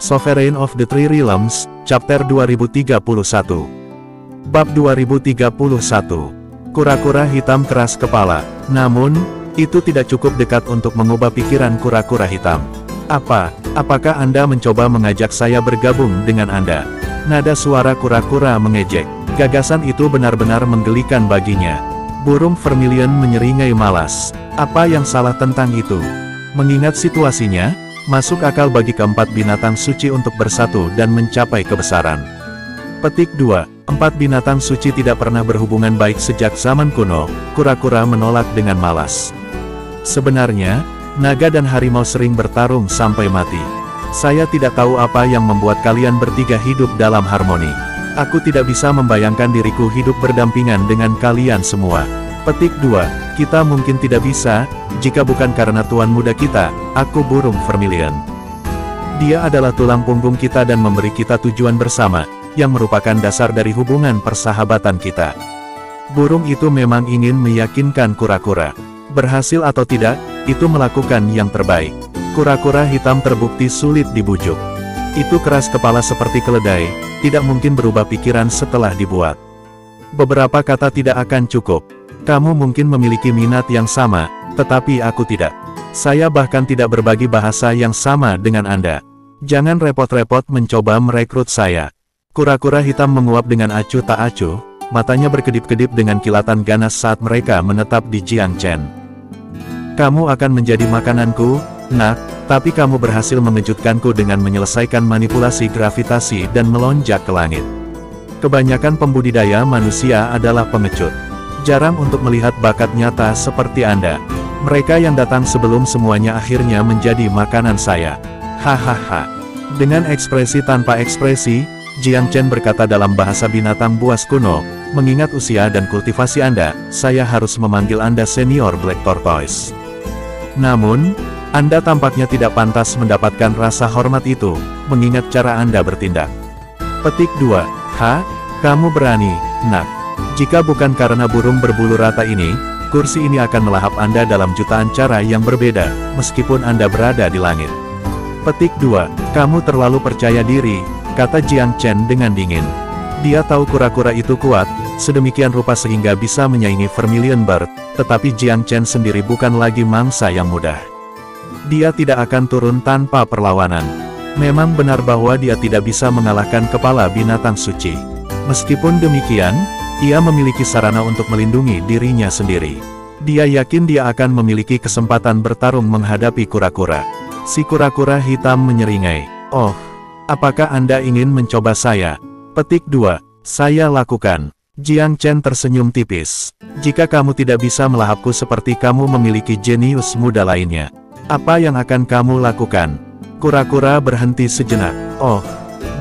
Sovereign of the Three Realms, Chapter 2031. Bab 2031. Kura-kura hitam keras kepala. Namun, itu tidak cukup dekat untuk mengubah pikiran kura-kura hitam. Apakah Anda mencoba mengajak saya bergabung dengan Anda? Nada suara kura-kura mengejek. Gagasan itu benar-benar menggelikan baginya. Burung vermilion menyeringai malas. Apa yang salah tentang itu? Mengingat situasinya, masuk akal bagi keempat binatang suci untuk bersatu dan mencapai kebesaran. Petik 2. Empat binatang suci tidak pernah berhubungan baik sejak zaman kuno. Kura-kura menolak dengan malas. Sebenarnya, naga dan harimau sering bertarung sampai mati. Saya tidak tahu apa yang membuat kalian bertiga hidup dalam harmoni. Aku tidak bisa membayangkan diriku hidup berdampingan dengan kalian semua. Petik 2. Kita mungkin tidak bisa, jika bukan karena tuan muda kita, aku burung vermilion. Dia adalah tulang punggung kita dan memberi kita tujuan bersama, yang merupakan dasar dari hubungan persahabatan kita. Burung itu memang ingin meyakinkan kura-kura. Berhasil atau tidak, itu melakukan yang terbaik. Kura-kura hitam terbukti sulit dibujuk. Itu keras kepala seperti keledai, tidak mungkin berubah pikiran setelah dibuat. Beberapa kata tidak akan cukup. Kamu mungkin memiliki minat yang sama, tetapi aku tidak. Saya bahkan tidak berbagi bahasa yang sama dengan Anda. Jangan repot-repot mencoba merekrut saya. Kura-kura hitam menguap dengan acuh tak acuh, matanya berkedip-kedip dengan kilatan ganas saat mereka menetap di Jiang Chen. Kamu akan menjadi makananku, nak, tapi kamu berhasil mengejutkanku dengan menyelesaikan manipulasi gravitasi dan melonjak ke langit. Kebanyakan pembudidaya manusia adalah pengecut. Jarang untuk melihat bakat nyata seperti Anda. Mereka yang datang sebelum semuanya akhirnya menjadi makanan saya. Hahaha. Dengan ekspresi tanpa ekspresi, Jiang Chen berkata dalam bahasa binatang buas kuno, mengingat usia dan kultivasi Anda, saya harus memanggil Anda senior Black Tortoise. Namun, Anda tampaknya tidak pantas mendapatkan rasa hormat itu, mengingat cara Anda bertindak. Petik 2. Kamu berani, nak. Jika bukan karena burung berbulu rata ini, kursi ini akan melahap Anda dalam jutaan cara yang berbeda, meskipun Anda berada di langit. Petik 2. Kamu terlalu percaya diri, kata Jiang Chen dengan dingin. Dia tahu kura-kura itu kuat, sedemikian rupa sehingga bisa menyaingi Vermilion Bird, tetapi Jiang Chen sendiri bukan lagi mangsa yang mudah. Dia tidak akan turun tanpa perlawanan. Memang benar bahwa dia tidak bisa mengalahkan kepala binatang suci. Meskipun demikian, ia memiliki sarana untuk melindungi dirinya sendiri. Dia yakin dia akan memiliki kesempatan bertarung menghadapi kura-kura. Si kura-kura hitam menyeringai. Oh, apakah Anda ingin mencoba saya? Petik 2. Saya lakukan. Jiang Chen tersenyum tipis. Jika kamu tidak bisa melahapku seperti kamu memiliki jenius muda lainnya, apa yang akan kamu lakukan? Kura-kura berhenti sejenak. Oh,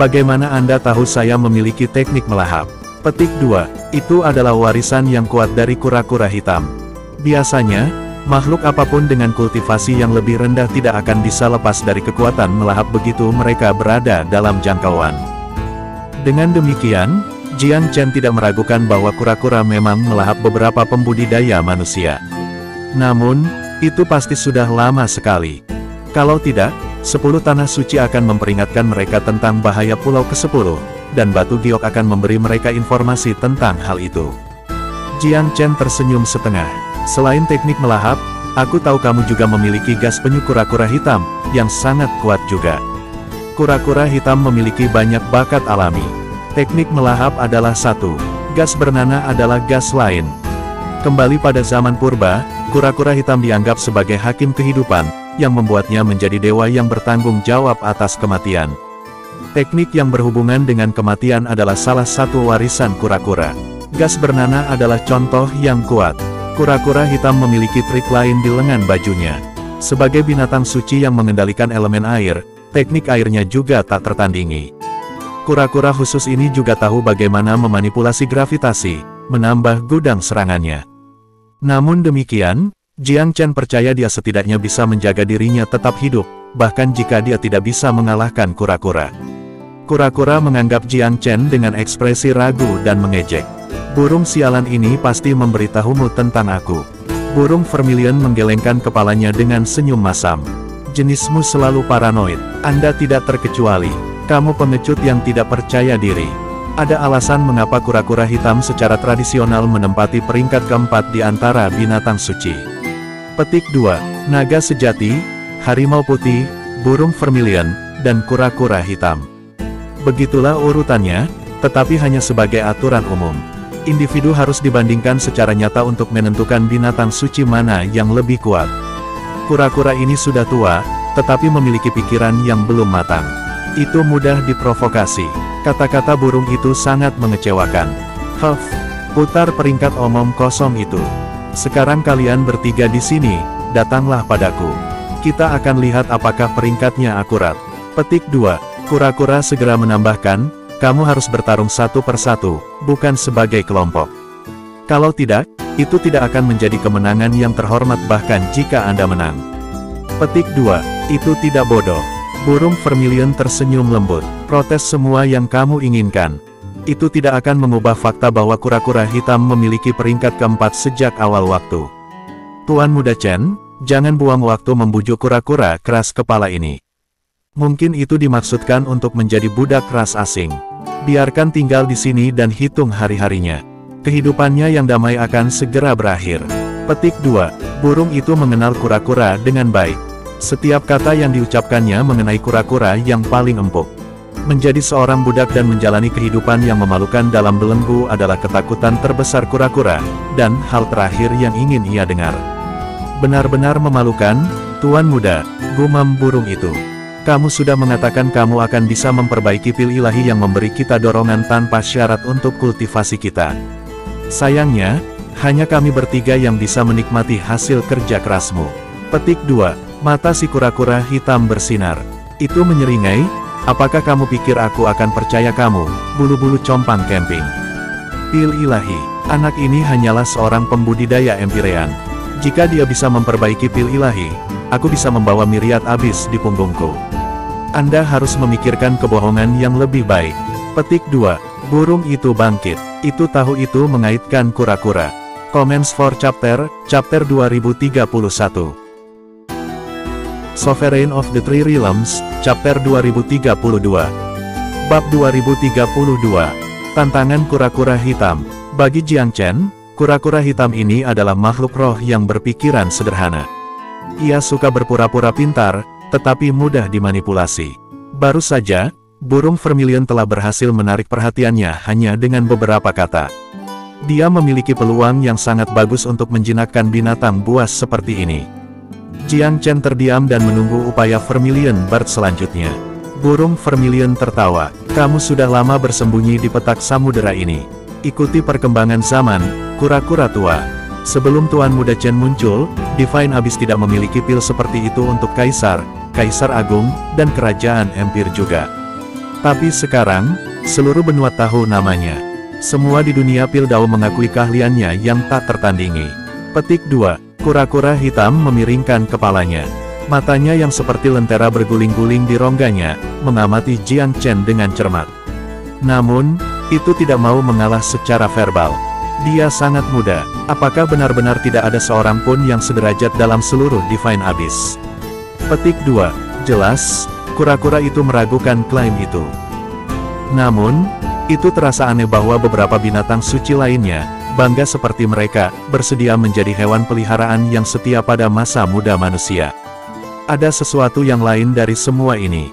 bagaimana Anda tahu saya memiliki teknik melahap? Petik 2. Itu adalah warisan yang kuat dari kura-kura hitam. Biasanya, makhluk apapun dengan kultivasi yang lebih rendah tidak akan bisa lepas dari kekuatan melahap begitu mereka berada dalam jangkauan. Dengan demikian, Jiang Chen tidak meragukan bahwa kura-kura memang melahap beberapa pembudidaya manusia. Namun, itu pasti sudah lama sekali. Kalau tidak, 10 tanah suci akan memperingatkan mereka tentang bahaya pulau ke-10. Dan batu giok akan memberi mereka informasi tentang hal itu. Jiang Chen tersenyum setengah. Selain teknik melahap, aku tahu kamu juga memiliki gas penyu kura-kura hitam, yang sangat kuat juga. Kura-kura hitam memiliki banyak bakat alami. Teknik melahap adalah satu, gas bernanah adalah gas lain. Kembali pada zaman purba, kura-kura hitam dianggap sebagai hakim kehidupan, yang membuatnya menjadi dewa yang bertanggung jawab atas kematian. Teknik yang berhubungan dengan kematian adalah salah satu warisan kura-kura. Gas bernanah adalah contoh yang kuat. Kura-kura hitam memiliki trik lain di lengan bajunya. Sebagai binatang suci yang mengendalikan elemen air, teknik airnya juga tak tertandingi. Kura-kura khusus ini juga tahu bagaimana memanipulasi gravitasi, menambah gudang serangannya. Namun demikian, Jiang Chen percaya dia setidaknya bisa menjaga dirinya tetap hidup, bahkan jika dia tidak bisa mengalahkan kura-kura. Kura-kura menganggap Jiang Chen dengan ekspresi ragu dan mengejek. Burung sialan ini pasti memberitahumu tentang aku. Burung vermilion menggelengkan kepalanya dengan senyum masam. Jenismu selalu paranoid. Anda tidak terkecuali. Kamu pengecut yang tidak percaya diri. Ada alasan mengapa kura-kura hitam secara tradisional menempati peringkat keempat di antara binatang suci. Petik 2. Naga sejati, harimau putih, burung vermilion, dan kura-kura hitam. Begitulah urutannya, tetapi hanya sebagai aturan umum. Individu harus dibandingkan secara nyata untuk menentukan binatang suci mana yang lebih kuat. Kura-kura ini sudah tua, tetapi memiliki pikiran yang belum matang. Itu mudah diprovokasi. Kata-kata burung itu sangat mengecewakan. Huff, putar peringkat omong kosong itu. Sekarang kalian bertiga di sini, datanglah padaku. Kita akan lihat apakah peringkatnya akurat. Petik 2. Kura-kura segera menambahkan, kamu harus bertarung satu persatu, bukan sebagai kelompok. Kalau tidak, itu tidak akan menjadi kemenangan yang terhormat bahkan jika Anda menang. Petik 2. Itu tidak bodoh. Burung vermilion tersenyum lembut. Protes semua yang kamu inginkan. Itu tidak akan mengubah fakta bahwa kura-kura hitam memiliki peringkat keempat sejak awal waktu. Tuan Muda Chen, jangan buang waktu membujuk kura-kura keras kepala ini. Mungkin itu dimaksudkan untuk menjadi budak ras asing. Biarkan tinggal di sini dan hitung hari-harinya. Kehidupannya yang damai akan segera berakhir. Petik 2. Burung itu mengenal kura-kura dengan baik. Setiap kata yang diucapkannya mengenai kura-kura yang paling empuk. Menjadi seorang budak dan menjalani kehidupan yang memalukan dalam belenggu adalah ketakutan terbesar kura-kura, dan hal terakhir yang ingin ia dengar. Benar-benar memalukan, Tuan Muda, gumam burung itu. Kamu sudah mengatakan kamu akan bisa memperbaiki pil ilahi yang memberi kita dorongan tanpa syarat untuk kultivasi kita. Sayangnya, hanya kami bertiga yang bisa menikmati hasil kerja kerasmu. Petik 2. Mata si kura-kura hitam bersinar. Itu menyeringai, apakah kamu pikir aku akan percaya kamu, bulu-bulu compang camping? Pil ilahi, anak ini hanyalah seorang pembudidaya empirean. Jika dia bisa memperbaiki pil ilahi, aku bisa membawa miriat abis di punggungku. Anda harus memikirkan kebohongan yang lebih baik. Petik 2. Burung itu bangkit. Itu tahu itu mengaitkan kura-kura. Comments for chapter 2031. Sovereign of the Three Realms, chapter 2032. Bab 2032. Tantangan kura-kura hitam. Bagi Jiang Chen, kura-kura hitam ini adalah makhluk roh yang berpikiran sederhana. Ia suka berpura-pura pintar, tetapi mudah dimanipulasi. Baru saja, burung vermilion telah berhasil menarik perhatiannya hanya dengan beberapa kata. Dia memiliki peluang yang sangat bagus untuk menjinakkan binatang buas seperti ini. Jiang Chen terdiam dan menunggu upaya vermilion bird selanjutnya. Burung vermilion tertawa. Kamu sudah lama bersembunyi di petak samudera ini. Ikuti perkembangan zaman, kura-kura tua. Sebelum Tuan Muda Chen muncul, Divine Abyss tidak memiliki pil seperti itu untuk Kaisar, Kaisar Agung, dan Kerajaan Empire juga. Tapi sekarang, seluruh benua tahu namanya. Semua di dunia pil Dao mengakui keahliannya yang tak tertandingi. Petik 2. Kura-kura hitam memiringkan kepalanya. Matanya yang seperti lentera berguling-guling di rongganya, mengamati Jiang Chen dengan cermat. Namun, itu tidak mau mengalah secara verbal. Dia sangat muda. Apakah benar-benar tidak ada seorang pun yang sederajat dalam seluruh Divine Abyss? Petik 2. Jelas, kura-kura itu meragukan klaim itu. Namun, itu terasa aneh bahwa beberapa binatang suci lainnya, bangga seperti mereka, bersedia menjadi hewan peliharaan yang setia pada masa muda manusia. Ada sesuatu yang lain dari semua ini.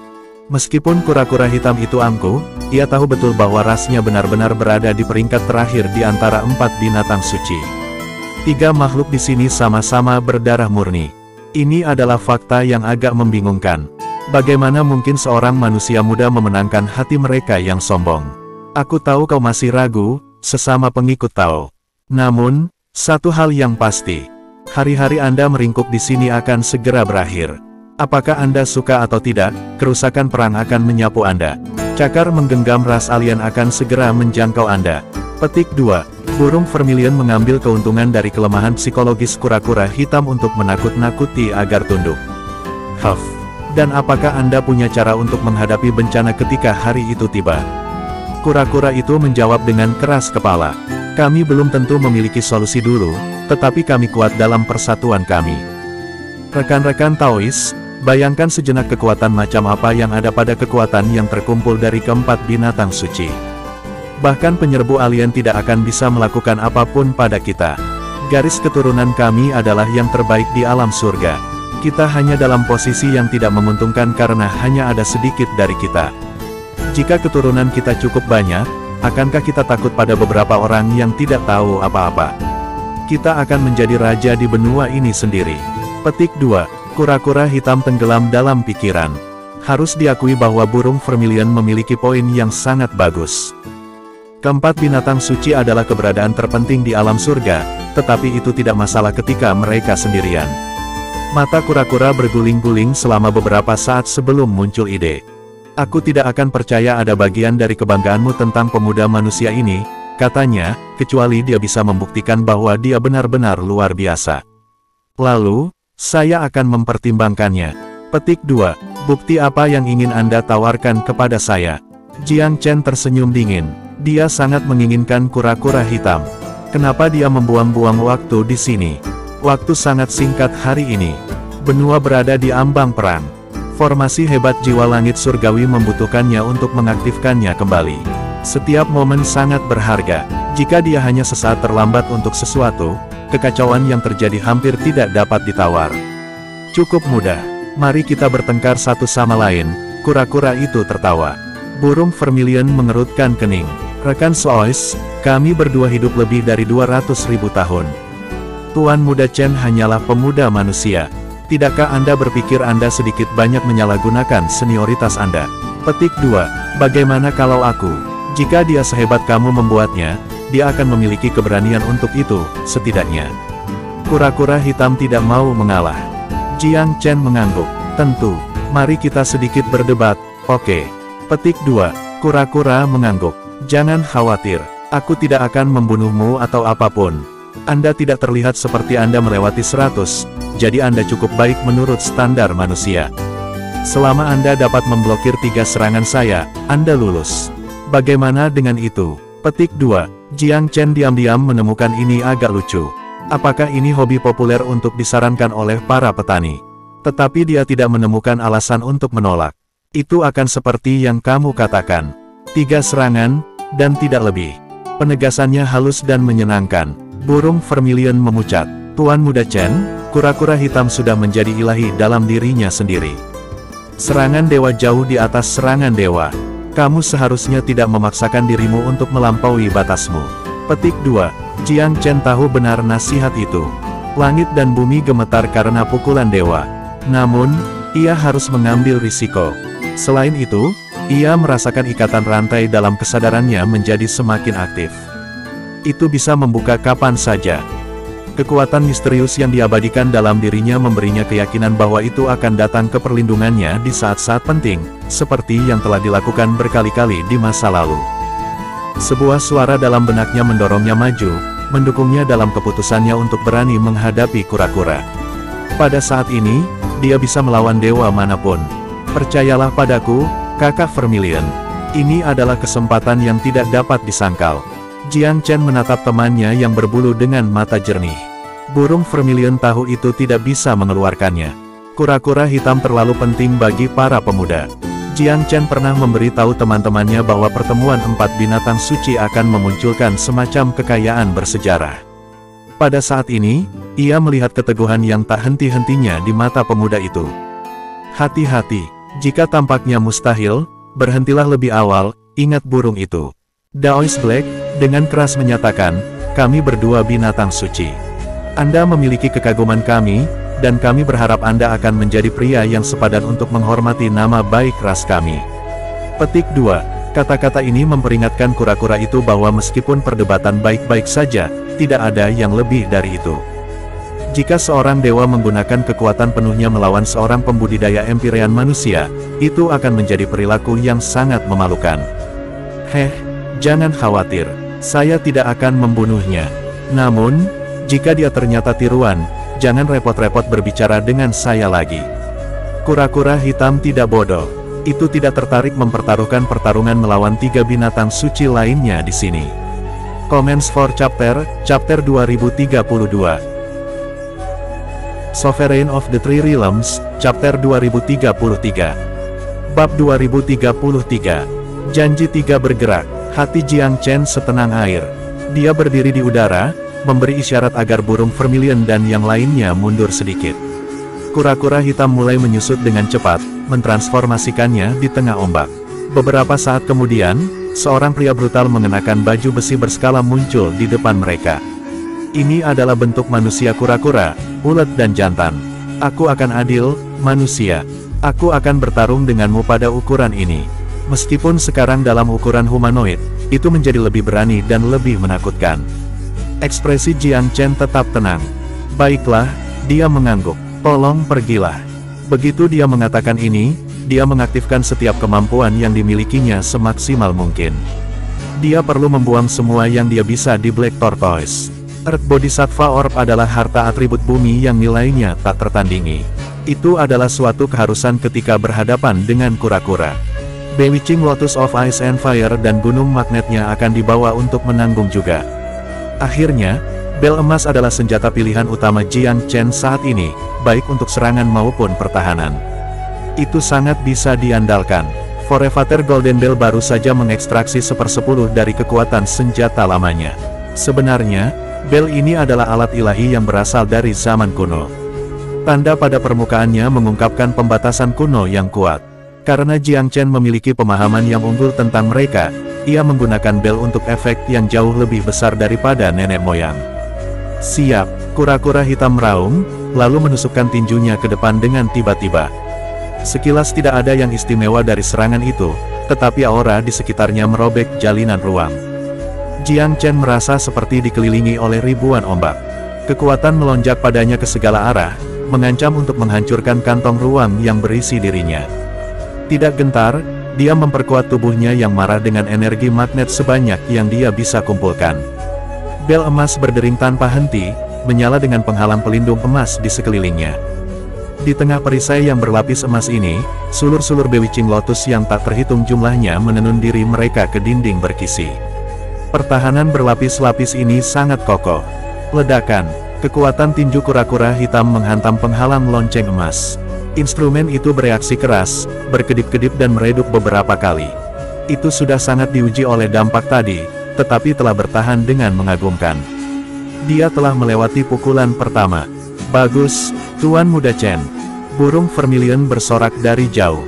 Meskipun kura-kura hitam itu angkuh, ia tahu betul bahwa rasnya benar-benar berada di peringkat terakhir di antara 4 binatang suci. 3 makhluk di sini sama-sama berdarah murni. Ini adalah fakta yang agak membingungkan. Bagaimana mungkin seorang manusia muda memenangkan hati mereka yang sombong? Aku tahu kau masih ragu, sesama pengikut Tao. Namun, satu hal yang pasti, hari-hari Anda meringkuk di sini akan segera berakhir. Apakah Anda suka atau tidak, kerusakan perang akan menyapu Anda. Cakar menggenggam ras alien akan segera menjangkau Anda. Petik 2. Burung vermilion mengambil keuntungan dari kelemahan psikologis kura-kura hitam untuk menakut-nakuti agar tunduk. Huff. Dan apakah Anda punya cara untuk menghadapi bencana ketika hari itu tiba? Kura-kura itu menjawab dengan keras kepala. Kami belum tentu memiliki solusi dulu, tetapi kami kuat dalam persatuan kami. Rekan-rekan Taois, Bayangkan sejenak kekuatan macam apa yang ada pada kekuatan yang terkumpul dari keempat binatang suci. Bahkan penyerbu alien tidak akan bisa melakukan apapun pada kita. Garis keturunan kami adalah yang terbaik di alam surga. Kita hanya dalam posisi yang tidak menguntungkan karena hanya ada sedikit dari kita. Jika keturunan kita cukup banyak, akankah kita takut pada beberapa orang yang tidak tahu apa-apa? Kita akan menjadi raja di benua ini sendiri. Petik 2. Kura-kura hitam tenggelam dalam pikiran. Harus diakui bahwa burung vermilion memiliki poin yang sangat bagus. Keempat binatang suci adalah keberadaan terpenting di alam surga, tetapi itu tidak masalah ketika mereka sendirian. Mata kura-kura berguling-guling selama beberapa saat sebelum muncul ide. Aku tidak akan percaya ada bagian dari kebanggaanmu tentang pemuda manusia ini, katanya, kecuali dia bisa membuktikan bahwa dia benar-benar luar biasa. Lalu, saya akan mempertimbangkannya. Petik 2. Bukti apa yang ingin Anda tawarkan kepada saya? Jiang Chen tersenyum dingin. Dia sangat menginginkan kura-kura hitam. Kenapa dia membuang-buang waktu di sini? Waktu sangat singkat hari ini. Benua berada di ambang perang. Formasi hebat jiwa langit surgawi membutuhkannya untuk mengaktifkannya kembali. Setiap momen sangat berharga. Jika dia hanya sesaat terlambat untuk sesuatu, kekacauan yang terjadi hampir tidak dapat ditawar. Cukup mudah. Mari kita bertengkar satu sama lain. Kura-kura itu tertawa. Burung vermilion mengerutkan kening. Rekan Sois, kami berdua hidup lebih dari 200.000 tahun. Tuan Muda Chen hanyalah pemuda manusia. Tidakkah Anda berpikir Anda sedikit banyak menyalahgunakan senioritas Anda? Petik 2. Bagaimana kalau aku? Jika dia sehebat kamu membuatnya, dia akan memiliki keberanian untuk itu, setidaknya. Kura-kura hitam tidak mau mengalah. Jiang Chen mengangguk. Tentu. Mari kita sedikit berdebat, oke. Petik 2. Kura-kura mengangguk. Jangan khawatir. Aku tidak akan membunuhmu atau apapun. Anda tidak terlihat seperti Anda melewati 100, jadi Anda cukup baik menurut standar manusia. Selama Anda dapat memblokir 3 serangan saya, Anda lulus. Bagaimana dengan itu? Petik 2. Jiang Chen diam-diam menemukan ini agak lucu. Apakah ini hobi populer untuk disarankan oleh para petani? Tetapi dia tidak menemukan alasan untuk menolak. Itu akan seperti yang kamu katakan. 3 serangan, dan tidak lebih. Penegasannya halus dan menyenangkan. Burung vermilion memucat. Tuan Muda Chen, kura-kura hitam sudah menjadi ilahi dalam dirinya sendiri. Serangan dewa jauh di atas serangan dewa. Kamu seharusnya tidak memaksakan dirimu untuk melampaui batasmu. Petik 2. Jiang Chen tahu benar nasihat itu. Langit dan bumi gemetar karena pukulan dewa. Namun, ia harus mengambil risiko. Selain itu, ia merasakan ikatan rantai dalam kesadarannya menjadi semakin aktif. Itu bisa membuka kapan saja. Kekuatan misterius yang diabadikan dalam dirinya memberinya keyakinan bahwa itu akan datang ke perlindungannya di saat-saat penting, seperti yang telah dilakukan berkali-kali di masa lalu. Sebuah suara dalam benaknya mendorongnya maju, mendukungnya dalam keputusannya untuk berani menghadapi kura-kura. Pada saat ini, dia bisa melawan dewa manapun. Percayalah padaku, kakak vermilion. Ini adalah kesempatan yang tidak dapat disangkal. Jiang Chen menatap temannya yang berbulu dengan mata jernih. Burung vermilion tahu itu tidak bisa mengeluarkannya. Kura-kura hitam terlalu penting bagi para pemuda. Jiang Chen pernah memberitahu teman-temannya bahwa pertemuan 4 binatang suci akan memunculkan semacam kekayaan bersejarah. Pada saat ini, ia melihat keteguhan yang tak henti-hentinya di mata pemuda itu. Hati-hati, jika tampaknya mustahil, berhentilah lebih awal, ingat burung itu. Daois Black, dengan keras menyatakan, kami berdua binatang suci. Anda memiliki kekaguman kami, dan kami berharap Anda akan menjadi pria yang sepadan untuk menghormati nama baik ras kami. Petik 2. Kata-kata ini memperingatkan kura-kura itu bahwa meskipun perdebatan baik-baik saja, tidak ada yang lebih dari itu. Jika seorang dewa menggunakan kekuatan penuhnya melawan seorang pembudidaya empyrean manusia, itu akan menjadi perilaku yang sangat memalukan. Jangan khawatir, saya tidak akan membunuhnya. Namun, jika dia ternyata tiruan, jangan repot-repot berbicara dengan saya lagi. Kura-kura hitam tidak bodoh. Itu tidak tertarik mempertaruhkan pertarungan melawan 3 binatang suci lainnya di sini. Comments for Chapter 2032. Sovereign of the Three Realms, Chapter 2033. Bab 2033. Janji tiga bergerak, hati Jiang Chen setenang air. Dia berdiri di udara, memberi isyarat agar burung vermilion dan yang lainnya mundur sedikit. Kura-kura hitam mulai menyusut dengan cepat, mentransformasikannya di tengah ombak. Beberapa saat kemudian, seorang pria brutal mengenakan baju besi berskala muncul di depan mereka. Ini adalah bentuk manusia kura-kura, ulet dan jantan. Aku akan adil, manusia. Aku akan bertarung denganmu pada ukuran ini. Meskipun sekarang dalam ukuran humanoid, itu menjadi lebih berani dan lebih menakutkan. Ekspresi Jiang Chen tetap tenang. Baiklah, dia mengangguk. Tolong pergilah. Begitu dia mengatakan ini, dia mengaktifkan setiap kemampuan yang dimilikinya semaksimal mungkin. Dia perlu membuang semua yang dia bisa di Black Tortoise. Earth Bodhisattva Orb adalah harta atribut bumi yang nilainya tak tertandingi. Itu adalah suatu keharusan ketika berhadapan dengan kura-kura. Bewitching Lotus of Ice and Fire dan gunung magnetnya akan dibawa untuk menanggung juga. Akhirnya, bel emas adalah senjata pilihan utama Jiang Chen saat ini, baik untuk serangan maupun pertahanan. Itu sangat bisa diandalkan. Forevator Golden Bell baru saja mengekstraksi 1/10 dari kekuatan senjata lamanya. Sebenarnya, bel ini adalah alat ilahi yang berasal dari zaman kuno. Tanda pada permukaannya mengungkapkan pembatasan kuno yang kuat. Karena Jiang Chen memiliki pemahaman yang unggul tentang mereka, ia menggunakan bel untuk efek yang jauh lebih besar daripada nenek moyang. Siap, kura-kura hitam meraung, lalu menusukkan tinjunya ke depan dengan tiba-tiba. Sekilas tidak ada yang istimewa dari serangan itu, tetapi aura di sekitarnya merobek jalinan ruang. Jiang Chen merasa seperti dikelilingi oleh ribuan ombak. Kekuatan melonjak padanya ke segala arah, mengancam untuk menghancurkan kantong ruang yang berisi dirinya. Tidak gentar, dia memperkuat tubuhnya yang marah dengan energi magnet sebanyak yang dia bisa kumpulkan. Bel emas berdering tanpa henti, menyala dengan penghalang pelindung emas di sekelilingnya. Di tengah perisai yang berlapis emas ini, sulur-sulur Bewitching Lotus yang tak terhitung jumlahnya menenun diri mereka ke dinding berkisi. Pertahanan berlapis-lapis ini sangat kokoh. Ledakan, kekuatan tinju kura-kura hitam menghantam penghalang lonceng emas. Instrumen itu bereaksi keras, berkedip-kedip dan meredup beberapa kali. Itu sudah sangat diuji oleh dampak tadi, tetapi telah bertahan dengan mengagumkan. Dia telah melewati pukulan pertama. Bagus, Tuan Muda Chen. Burung vermilion bersorak dari jauh.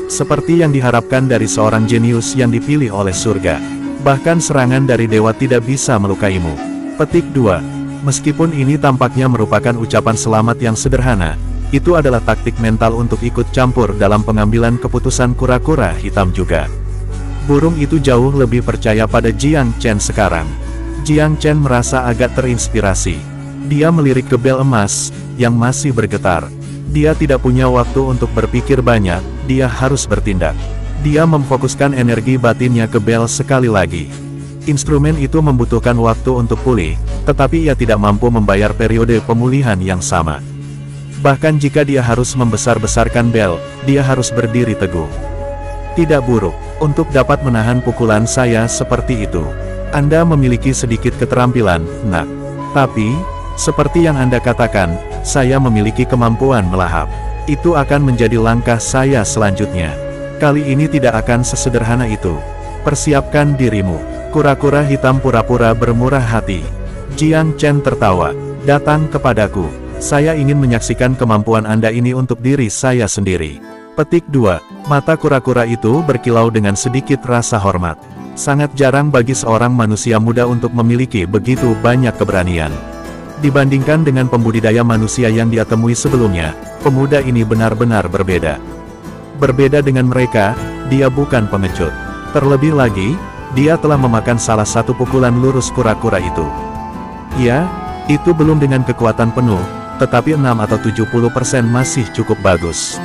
Seperti yang diharapkan dari seorang jenius yang dipilih oleh surga. Bahkan serangan dari dewa tidak bisa melukaimu. Petik 2. Meskipun ini tampaknya merupakan ucapan selamat yang sederhana, itu adalah taktik mental untuk ikut campur dalam pengambilan keputusan kura-kura hitam juga. Burung itu jauh lebih percaya pada Jiang Chen sekarang. Jiang Chen merasa agak terinspirasi. Dia melirik ke bel emas, yang masih bergetar. Dia tidak punya waktu untuk berpikir banyak, dia harus bertindak. Dia memfokuskan energi batinnya ke bel sekali lagi. Instrumen itu membutuhkan waktu untuk pulih, tetapi ia tidak mampu membayar periode pemulihan yang sama. Bahkan jika dia harus membesar-besarkan bel, dia harus berdiri teguh. Tidak buruk, untuk dapat menahan pukulan saya seperti itu. Anda memiliki sedikit keterampilan, nak. Tapi, seperti yang Anda katakan, saya memiliki kemampuan melahap. Itu akan menjadi langkah saya selanjutnya. Kali ini tidak akan sesederhana itu. Persiapkan dirimu. Kura-kura hitam pura-pura bermurah hati. Jiang Chen tertawa. Datang kepadaku. Saya ingin menyaksikan kemampuan Anda ini untuk diri saya sendiri. Petik 2. Mata kura-kura itu berkilau dengan sedikit rasa hormat. Sangat jarang bagi seorang manusia muda untuk memiliki begitu banyak keberanian. Dibandingkan dengan pembudidaya manusia yang dia temui sebelumnya, pemuda ini benar-benar berbeda. Berbeda dengan mereka, dia bukan pengecut. Terlebih lagi, dia telah memakan salah satu pukulan lurus kura-kura itu. Ya, itu belum dengan kekuatan penuh, tetapi 6 atau 70% masih cukup bagus.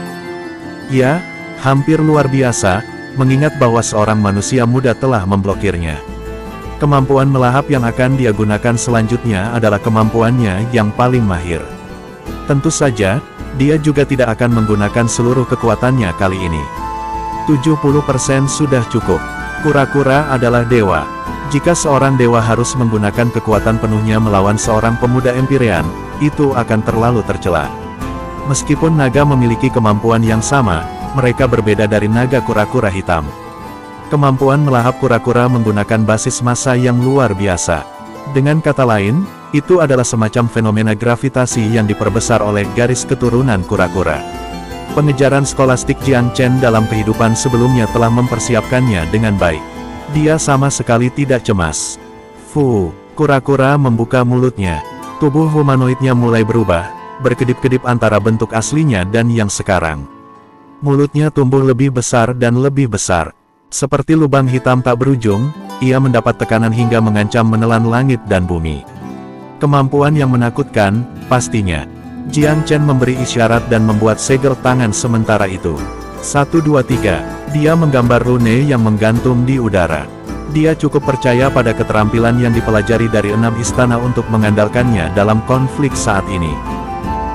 Ya, hampir luar biasa, mengingat bahwa seorang manusia muda telah memblokirnya. Kemampuan melahap yang akan dia gunakan selanjutnya adalah kemampuannya yang paling mahir. Tentu saja, dia juga tidak akan menggunakan seluruh kekuatannya kali ini. 70% sudah cukup. Kura-kura adalah dewa. Jika seorang dewa harus menggunakan kekuatan penuhnya melawan seorang pemuda Empyrean, itu akan terlalu tercela. Meskipun naga memiliki kemampuan yang sama, mereka berbeda dari naga kura-kura hitam. Kemampuan melahap kura-kura menggunakan basis massa yang luar biasa. Dengan kata lain, itu adalah semacam fenomena gravitasi yang diperbesar oleh garis keturunan kura-kura. Pengejaran skolastik Jiang Chen dalam kehidupan sebelumnya telah mempersiapkannya dengan baik. Dia sama sekali tidak cemas. Fu, kura-kura membuka mulutnya. Tubuh humanoidnya mulai berubah, berkedip-kedip antara bentuk aslinya dan yang sekarang. Mulutnya tumbuh lebih besar dan lebih besar. Seperti lubang hitam tak berujung, ia mendapat tekanan hingga mengancam menelan langit dan bumi. Kemampuan yang menakutkan, pastinya. Jiang Chen memberi isyarat dan membuat segel tangan sementara itu. 1, 2, 3. Dia menggambar rune yang menggantung di udara. Dia cukup percaya pada keterampilan yang dipelajari dari 6 istana untuk mengandalkannya dalam konflik saat ini.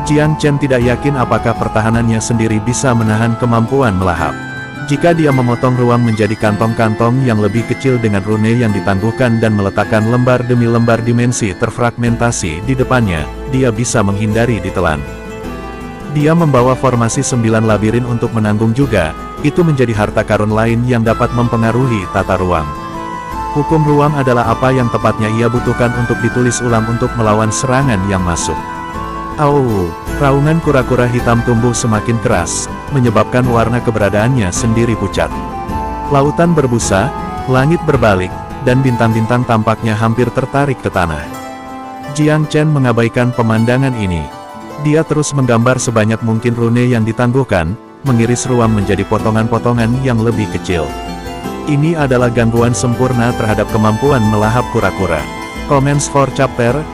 Jiang Chen tidak yakin apakah pertahanannya sendiri bisa menahan kemampuan melahap. Jika dia memotong ruang menjadi kantong-kantong yang lebih kecil dengan rune yang ditangguhkan dan meletakkan lembar demi lembar dimensi terfragmentasi di depannya, dia bisa menghindari ditelan. Dia membawa formasi 9 labirin untuk menanggung juga, itu menjadi harta karun lain yang dapat mempengaruhi tata ruang. Hukum ruang adalah apa yang tepatnya ia butuhkan untuk ditulis ulang untuk melawan serangan yang masuk. Au, raungan kura-kura hitam tumbuh semakin keras, menyebabkan warna keberadaannya sendiri pucat. Lautan berbusa, langit berbalik, dan bintang-bintang tampaknya hampir tertarik ke tanah. Jiang Chen mengabaikan pemandangan ini. Dia terus menggambar sebanyak mungkin rune yang ditangguhkan, mengiris ruang menjadi potongan-potongan yang lebih kecil. Ini adalah gangguan sempurna terhadap kemampuan melahap kura-kura. Comments for Chapter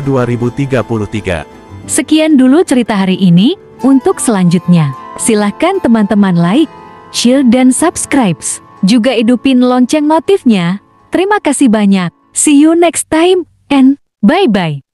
2033. Sekian dulu cerita hari ini. Untuk selanjutnya, silahkan teman-teman like, share dan subscribe. Juga hidupin lonceng notifnya. Terima kasih banyak. See you next time and bye-bye.